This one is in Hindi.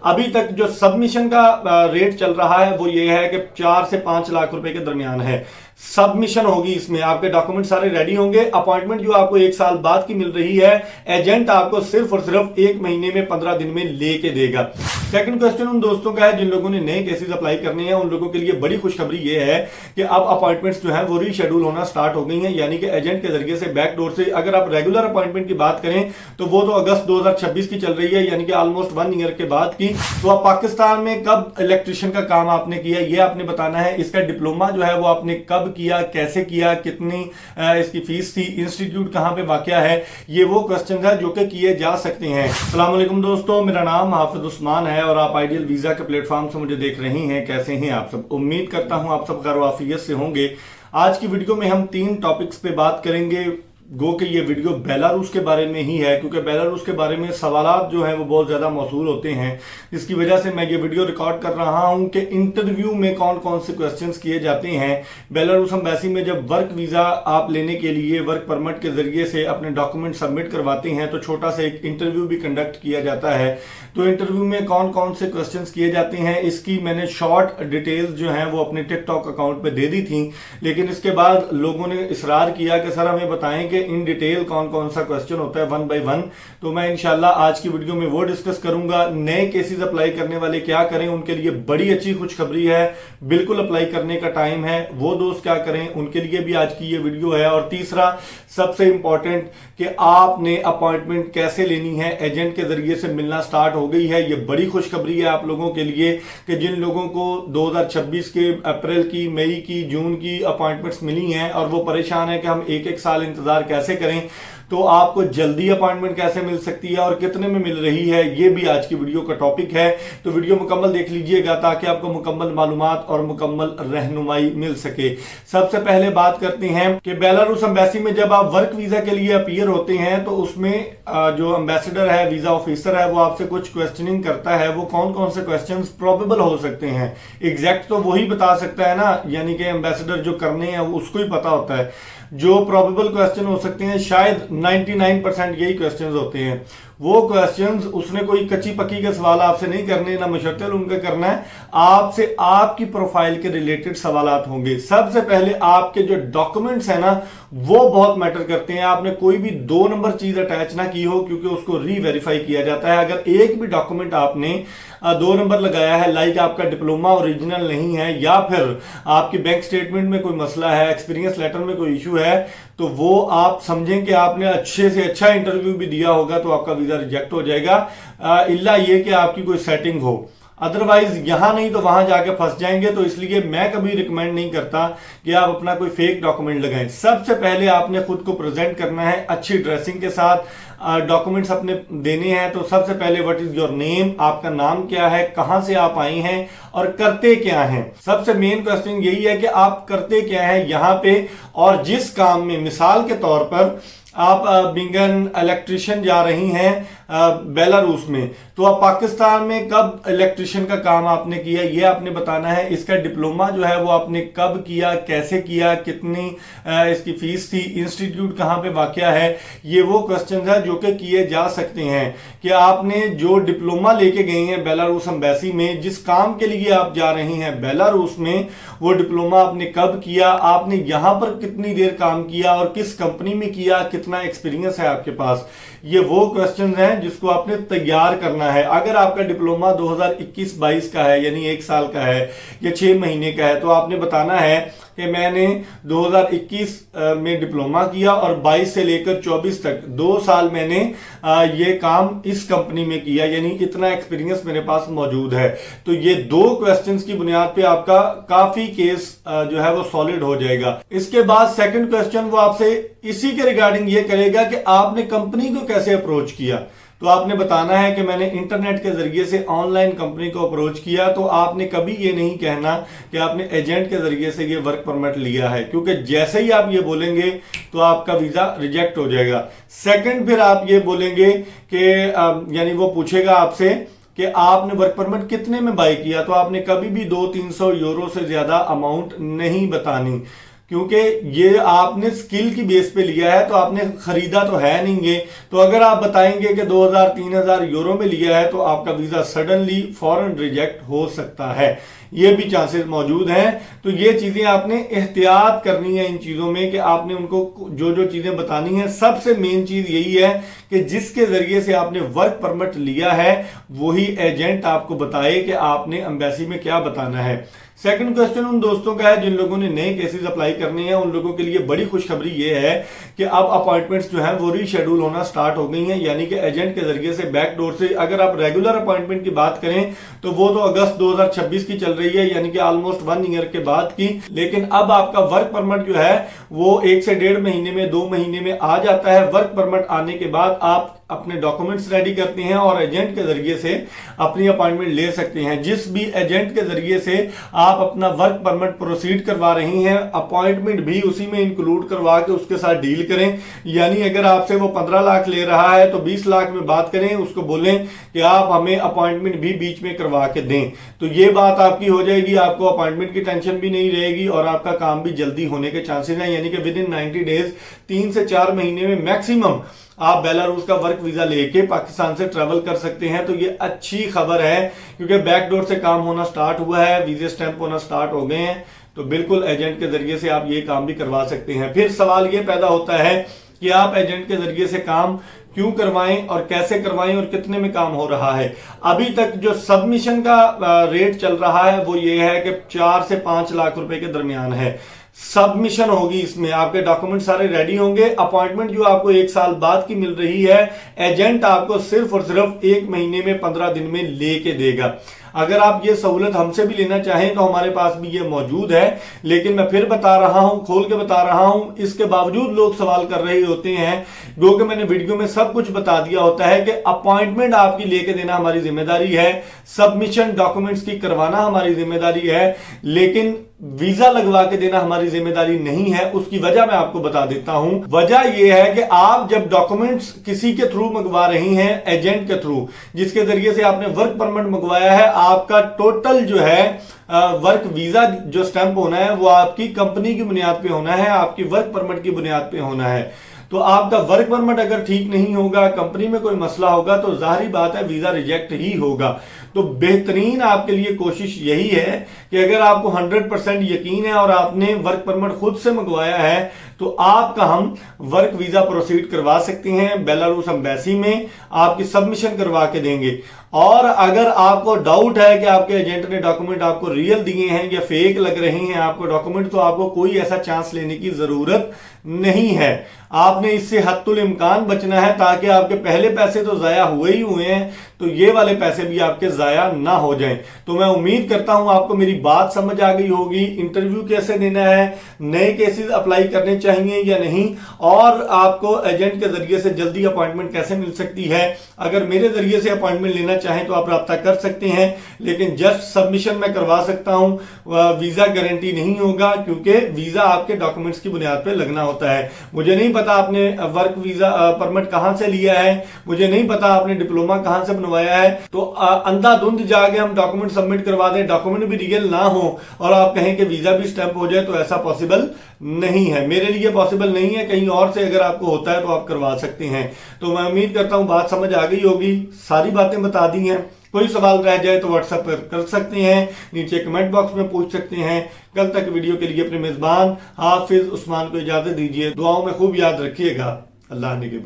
अभी तक जो सबमिशन का रेट चल रहा है वो ये है कि 4 से 5 लाख रुपए के दरमियान है। सबमिशन होगी, इसमें आपके डॉक्यूमेंट सारे रेडी होंगे। अपॉइंटमेंट जो आपको 1 साल बाद की मिल रही है, एजेंट आपको सिर्फ और सिर्फ 1 महीने में 15 दिन में लेके देगा। सेकंड क्वेश्चन उन दोस्तों का है जिन लोगों ने नए केसेस अप्लाई करने हैं, उन लोगों के लिए बड़ी खुशखबरी ये है कि अब अपॉइंटमेंट्स जो है वो रीशेड्यूल होना स्टार्ट हो गई हैं, यानी कि एजेंट के जरिए से बैकडोर से। अगर आप रेगुलर अपॉइंटमेंट की बात करें तो वो तो अगस्त 2026 की चल रही है, यानी कि ऑलमोस्ट 1 ईयर के बाद की। तो आप पाकिस्तान में कब इलेक्ट्रिशियन का काम आपने किया ये आपने बताना है। इसका डिप्लोमा जो है वो आपने कब किया, कैसे किया, कितनी इसकी फीस थी, इंस्टीट्यूट कहां पे वाकया है, ये वो क्वेश्चन है जो कि किए जा सकते हैं। अस्सलाम वालेकुम दोस्तों, मेरा नाम हाफिज उस्मान है और आप आइडियल वीजा के प्लेटफॉर्म से मुझे देख रहे हैं। कैसे हैं आप सब? उम्मीद करता हूं आप सब खैर-ओ-आफियत से होंगे। आज की वीडियो में हम 3 टॉपिक्स पे बात करेंगे। गो कि ये वीडियो बेलारूस के बारे में ही है, क्योंकि बेलारूस के बारे में सवालात जो हैं वो बहुत ज़्यादा मौसूल होते हैं। इसकी वजह से मैं ये वीडियो रिकॉर्ड कर रहा हूं कि इंटरव्यू में कौन कौन से क्वेश्चंस किए जाते हैं। बेलारूस एम्बेसी में जब वर्क वीज़ा आप लेने के लिए वर्क परमिट के जरिए से अपने डॉक्यूमेंट सबमिट करवाते हैं तो छोटा सा एक इंटरव्यू भी कंडक्ट किया जाता है। तो इंटरव्यू में कौन कौन से क्वेश्चंस किए जाते हैं इसकी मैंने शॉर्ट डिटेल्स जो हैं वो अपने टिकटॉक अकाउंट पे दे दी थी, लेकिन इसके बाद लोगों ने इसरार किया कि सर हमें बताएं कि इन डिटेल कौन कौन सा क्वेश्चन होता है 1 बाय 1। तो मैं इंशाल्लाह आज की वीडियो में वो डिस्कस करूंगा। नए केसेस अप्लाई करने वाले क्या करें, उनके लिए बड़ी अच्छी खुशखबरी है, बिल्कुल अप्लाई करने का टाइम है। वो दोस्त क्या करें, उनके लिए भी आज की ये वीडियो है। और तीसरा सबसे इंपॉर्टेंट कि आपने अपॉइंटमेंट कैसे लेनी है, एजेंट के जरिए से मिलना स्टार्ट हो गई है। ये बड़ी खुशखबरी है आप लोगों के लिए कि जिन लोगों को 2026 के अप्रैल की, मई की, जून की अपॉइंटमेंट्स मिली हैं और वो परेशान है कि हम एक एक साल इंतजार कैसे करें, तो आपको जल्दी अपॉइंटमेंट कैसे मिल सकती है और कितने में मिल रही है, ये भी आज की वीडियो का टॉपिक है। तो वीडियो मुकम्मल देख लीजिएगा ताकि आपको मुकम्मल मालूमात और मुकम्मल रहनुमाई मिल सके। सबसे पहले बात करते हैं कि बेलारूस एम्बेसी में जब आप वर्क वीजा के लिए अपीयर होते हैं तो उसमें जो एम्बेसडर है, वीजा ऑफिसर है, वो आपसे कुछ क्वेश्चनिंग करता है। वो कौन कौन से क्वेश्चंस प्रोबेबल हो सकते हैं, एग्जैक्ट तो वही बता सकता है ना, यानी कि एम्बेसडर जो करने हैं उसको ही पता होता है। जो प्रोबेबल क्वेश्चन हो सकते हैं शायद 99% यही क्वेश्चंस होते हैं। वो क्वेश्चंस उसने कोई कच्ची पक्की के सवाल आपसे नहीं करने, ना मुशक्किल उनका करना है, आपसे आपकी प्रोफाइल के रिलेटेड सवालात होंगे। सबसे पहले आपके जो डॉक्यूमेंट्स है ना वो बहुत मैटर करते हैं। आपने कोई भी 2 नंबर चीज अटैच ना की हो, क्योंकि उसको री-वेरीफाई किया जाता है। अगर एक भी डॉक्यूमेंट आपने 2 नंबर लगाया है, लाइक आपका डिप्लोमा ओरिजिनल नहीं है या फिर आपकी बैंक स्टेटमेंट में कोई मसला है, एक्सपीरियंस लेटर में कोई इशू है, तो वो आप समझें कि आपने अच्छे से अच्छा इंटरव्यू भी दिया होगा तो आपका वीजा रिजेक्ट हो जाएगा, इल्ला ये कि आपकी कोई सेटिंग हो। अदरवाइज यहां नहीं तो वहां जाके फंस जाएंगे। तो इसलिए मैं कभी रिकमेंड नहीं करता कि आप अपना कोई फेक डॉक्यूमेंट लगाएं। सबसे पहले आपने खुद को प्रेजेंट करना है अच्छी ड्रेसिंग के साथ। डॉक्यूमेंट्स अपने देने हैं तो सबसे पहले व्हाट इज योर नेम, आपका नाम क्या है, कहां से आप आए हैं और करते क्या हैं। सबसे मेन क्वेश्चन यही है कि आप करते क्या हैं यहां पे, और जिस काम में, मिसाल के तौर पर आप बीइंग एन इलेक्ट्रिशियन जा रही हैं बेलारूस में, तो आप पाकिस्तान में कब इलेक्ट्रिशियन का काम आपने किया ये आपने बताना है। इसका डिप्लोमा जो है वो आपने कब किया, कैसे किया, कितनी इसकी फीस थी, इंस्टीट्यूट कहां पे वाकया है, ये वो क्वेश्चन है जो कि किए जा सकते हैं। कि आपने जो डिप्लोमा लेके गई हैं बेलारूस एम्बेसी में, जिस काम के लिए आप जा रही हैं बेलारूस में, वो डिप्लोमा आपने कब किया, आपने यहां पर कितनी देर काम किया और किस कंपनी में किया, कितना एक्सपीरियंस है आपके पास, ये वो क्वेश्चन हैं जिसको आपने तैयार करना है। अगर आपका डिप्लोमा 2021-22 का है, यानी 1 साल का है या 6 महीने का है, तो आपने बताना है कि मैंने 2021 में डिप्लोमा किया और 22 से लेकर 24 तक 2 साल मैंने ये काम इस कंपनी में किया, यानी इतना एक्सपीरियंस मेरे पास मौजूद है। तो ये 2 क्वेश्चंस की बुनियाद पे आपका काफी केस जो है वो सॉलिड हो जाएगा। इसके बाद सेकंड क्वेश्चन वो आपसे इसी के रिगार्डिंग ये करेगा कि आपने कंपनी को कैसे अप्रोच किया। तो आपने बताना है कि मैंने इंटरनेट के जरिए से ऑनलाइन कंपनी को अप्रोच किया। तो आपने कभी ये नहीं कहना कि आपने एजेंट के जरिए से ये वर्क परमिट लिया है, क्योंकि जैसे ही आप ये बोलेंगे तो आपका वीजा रिजेक्ट हो जाएगा। सेकंड, फिर आप ये बोलेंगे कि यानी वो पूछेगा आपसे कि आपने वर्क परमिट कितने में बाय किया, तो आपने कभी भी 200-300 यूरो से ज्यादा अमाउंट नहीं बतानी, क्योंकि ये आपने स्किल की बेस पे लिया है, तो आपने खरीदा तो है नहीं ये। तो अगर आप बताएंगे कि 2000-3000 यूरो में लिया है तो आपका वीजा सडनली फॉरेन रिजेक्ट हो सकता है, ये भी चांसेस मौजूद हैं। तो ये चीजें आपने एहतियात करनी है इन चीजों में कि आपने उनको जो जो चीजें बतानी है। सबसे मेन चीज यही है कि जिसके जरिए से आपने वर्क परमिट लिया है वही एजेंट आपको बताए कि आपने एम्बेसी में क्या बताना है। सेकंड क्वेश्चन उन दोस्तों का है जिन लोगों ने नए केसेस अप्लाई करने हैं, उन लोगों के लिए बड़ी खुशखबरी ये है कि अब अपॉइंटमेंट्स जो हैं वो रीशेड्यूल होना स्टार्ट हो गई हैं, यानी कि एजेंट के जरिए से बैकडोर से। अगर आप रेगुलर अपॉइंटमेंट की बात करें तो वो तो अगस्त 2026 की चल रही है, यानी कि ऑलमोस्ट 1 ईयर के बाद की। लेकिन अब आपका वर्क परमिट जो है वो 1 से 1.5 महीने में, 2 महीने में आ जाता है। वर्क परमिट आने के बाद आप अपने डॉक्यूमेंट्स रेडी करते हैं और एजेंट के जरिए से अपनी अपॉइंटमेंट ले सकते हैं। जिस भी एजेंट के जरिए से आप अपना वर्क परमिट प्रोसीड करवा रही हैं, अपॉइंटमेंट भी उसी में इंक्लूड करवा के उसके साथ डील करें। यानी अगर आपसे वो 15 लाख ले रहा है तो 20 लाख में बात करें, उसको बोलें कि आप हमें अपॉइंटमेंट भी बीच में करवा के दें। तो ये बात आपकी हो जाएगी, आपको अपॉइंटमेंट की टेंशन भी नहीं रहेगी और आपका काम भी जल्दी होने के चांसेस हैं। यानी कि विद इन 90 डेज, 3 से 4 महीने में मैक्सिमम आप बेलारूस का वर्क वीजा लेके पाकिस्तान से ट्रेवल कर सकते हैं। तो ये अच्छी खबर है क्योंकि बैकडोर से काम होना स्टार्ट हुआ है, वीजे स्टैंप होना स्टार्ट हो गए हैं। तो बिल्कुल एजेंट के जरिए से आप ये काम भी करवा सकते हैं। फिर सवाल ये पैदा होता है कि आप एजेंट के जरिए से काम क्यों करवाएं और कैसे करवाएं और कितने में काम हो रहा है। अभी तक जो सबमिशन का रेट चल रहा है वो ये है कि 4 से 5 लाख रुपए के दरमियान है। सबमिशन होगी, इसमें आपके डॉक्यूमेंट सारे रेडी होंगे। अपॉइंटमेंट जो आपको 1 साल बाद की मिल रही है, एजेंट आपको सिर्फ और सिर्फ 1 महीने में, 15 दिन में लेके देगा। अगर आप ये सहूलत हमसे भी लेना चाहें तो हमारे पास भी ये मौजूद है। लेकिन मैं फिर बता रहा हूं, खोल के बता रहा हूं, इसके बावजूद लोग सवाल कर रहे होते हैं, क्योंकि मैंने वीडियो में सब कुछ बता दिया होता है कि अपॉइंटमेंट आपकी लेके देना हमारी जिम्मेदारी है, सबमिशन डॉक्यूमेंट्स की करवाना हमारी जिम्मेदारी है, लेकिन वीजा लगवा के देना हमारी जिम्मेदारी नहीं है। उसकी वजह मैं आपको बता देता हूं। वजह यह है कि आप जब डॉक्यूमेंट्स किसी के थ्रू मंगवा रही हैं, एजेंट के थ्रू, जिसके जरिए से आपने वर्क परमिट मंगवाया है, आपका टोटल जो है वर्क वीजा जो स्टैंप होना है वो आपकी कंपनी की बुनियाद पे होना है, आपकी वर्क परमिट की बुनियाद पे होना है। तो आपका वर्क परमिट अगर ठीक नहीं होगा, कंपनी में कोई मसला होगा, तो जाहिर बात है वीजा रिजेक्ट ही होगा। तो बेहतरीन आपके लिए कोशिश यही है कि अगर आपको 100% यकीन है और आपने वर्क परमिट खुद से मंगवाया है तो आपका हम वर्क वीजा प्रोसीड करवा सकते हैं। बेलारूस एम्बेसी में आपकी सबमिशन करवा के देंगे। और अगर आपको डाउट है कि आपके एजेंट ने डॉक्यूमेंट आपको रियल दिए हैं या फेक लग रहे हैं आपको डॉक्यूमेंट, तो आपको कोई ऐसा चांस लेने की जरूरत नहीं है। आपने इससे हत्तुल इम्कान बचना है ताकि आपके पहले पैसे तो जाया हुए ही हुए हैं, तो ये वाले पैसे भी आपके जाया ना हो जाएं। तो मैं उम्मीद करता हूं आपको मेरी बात समझ आ गई होगी। इंटरव्यू कैसे देना है, नए केसेस अप्लाई करने चाहिए या नहीं, और आपको एजेंट के जरिए से जल्दी अपॉइंटमेंट कैसे मिल सकती है। अगर मेरे जरिए से अपॉइंटमेंट लेना चाहें तो आप राब्ता कर सकते हैं, लेकिन जस्ट सबमिशन मैं करवा सकता हूं, वीजा गारंटी नहीं होगा, क्योंकि वीजा आपके डॉक्यूमेंट्स की बुनियाद पर लगना होता है। मुझे नहीं पता आपने वर्क वीजा परमिट कहां से लिया है, मुझे नहीं पता आपने डिप्लोमा कहां से बनवाया है, तो अंधाधुंध जाके हम डॉक्यूमेंट सबमिट करवा दें, डॉक्यूमेंट भी रियल ना हो और आप कहें कि वीजा भी स्टैंप हो जाए, तो ऐसा पॉसिबल नहीं है। मेरे लिए पॉसिबल नहीं है, कहीं और से अगर आपको होता है तो आप करवा सकते हैं। तो मैं उम्मीद करता हूं बात समझ आ गई होगी, सारी बातें बता दी हैं। कोई सवाल रह जाए तो व्हाट्सएप पर कर सकते हैं, नीचे कमेंट बॉक्स में पूछ सकते हैं। कल तक वीडियो के लिए अपने मेजबान हाफिज उस्मान को इजाजत दीजिए। दुआओं में खूब याद रखिएगा। अल्लाह ने